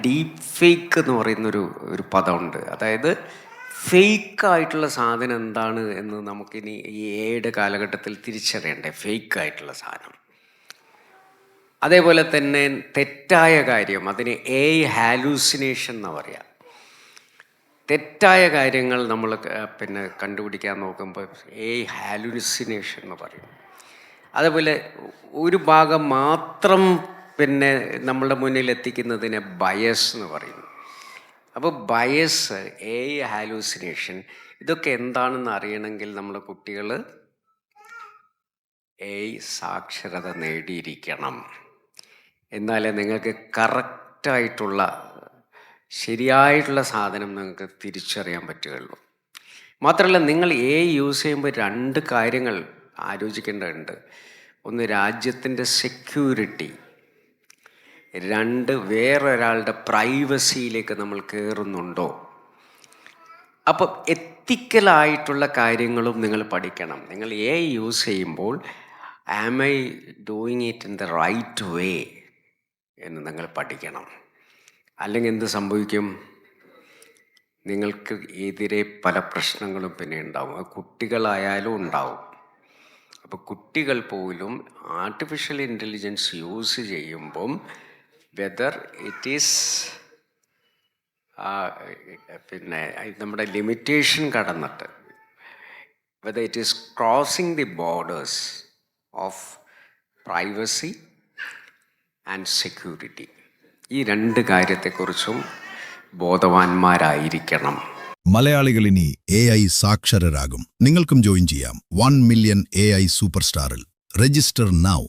Deep fake എന്ന് പറയുന്നൊരു ഒരു പദമുണ്ട്. അതായത് ഫേക്കായിട്ടുള്ള സാധനം എന്താണ് എന്ന് നമുക്കിനി ഈ എയുടെ കാലഘട്ടത്തിൽ തിരിച്ചറിയണ്ടേ, ഫേക്കായിട്ടുള്ള സാധനം. അതേപോലെ തന്നെ തെറ്റായ കാര്യം, അതിന് എ ഹാലൂസിനേഷൻ എന്ന് പറയാം. തെറ്റായ കാര്യങ്ങൾ നമ്മൾ പിന്നെ കണ്ടുപിടിക്കാൻ നോക്കുമ്പോൾ എ ഹാലൂസിനേഷൻ എന്ന് പറയും. അതേപോലെ ഒരു ഭാഗം മാത്രം പിന്നെ നമ്മളുടെ മുന്നിൽ എത്തിക്കുന്നതിനെ ബയസ് എന്ന് പറയുന്നു. അപ്പോൾ ബയസ്, എ ഹാലൂസിനേഷൻ, ഇതൊക്കെ എന്താണെന്ന് അറിയണമെങ്കിൽ നമ്മുടെ കുട്ടികൾ എ സാക്ഷരത നേടിയിരിക്കണം. എന്നാലേ നിങ്ങൾക്ക് കറക്റ്റായിട്ടുള്ള ശരിയായിട്ടുള്ള സാധനം നിങ്ങൾക്ക് തിരിച്ചറിയാൻ പറ്റുകയുള്ളൂ. മാത്രമല്ല, നിങ്ങൾ എ യൂസ് ചെയ്യുമ്പോൾ രണ്ട് കാര്യങ്ങൾ ആലോചിക്കേണ്ടതുണ്ട്. ഒന്ന്, രാജ്യത്തിൻ്റെ സെക്യൂരിറ്റി. രണ്ട്, വേറൊരാളുടെ പ്രൈവസിയിലേക്ക് നമ്മൾ കയറുന്നുണ്ടോ. അപ്പം എത്തിക്കലായിട്ടുള്ള കാര്യങ്ങളും നിങ്ങൾ പഠിക്കണം. നിങ്ങൾ എ യൂസ് ചെയ്യുമ്പോൾ am I doing it in the right way എന്ന് നിങ്ങൾ പഠിക്കണം. അല്ലെങ്കിൽ എന്ത് സംഭവിക്കും? നിങ്ങൾക്ക് എതിരെ പല പ്രശ്നങ്ങളും പിന്നെ ഉണ്ടാവും. അത് കുട്ടികളായാലും ഉണ്ടാവും. അപ്പോൾ കുട്ടികൾ പോലും ആർട്ടിഫിഷ്യൽ ഇൻ്റലിജൻസ് യൂസ് ചെയ്യുമ്പം വെദർ ഇറ്റ് ഈസ് പിന്നെ നമ്മുടെ ലിമിറ്റേഷൻ കടന്നിട്ട്, whether it is crossing the borders of privacy and security, ഈ രണ്ട് കാര്യത്തെക്കുറിച്ചും ബോധവാന്മാരായിരിക്കണം. മലയാളികൾ ഇനി AI സാക്ഷരരാകും. നിങ്ങൾക്കും ജോയിൻ ചെയ്യാം 1 മില്യൺ AI സൂപ്പർ സ്റ്റാറിൽ. Register now.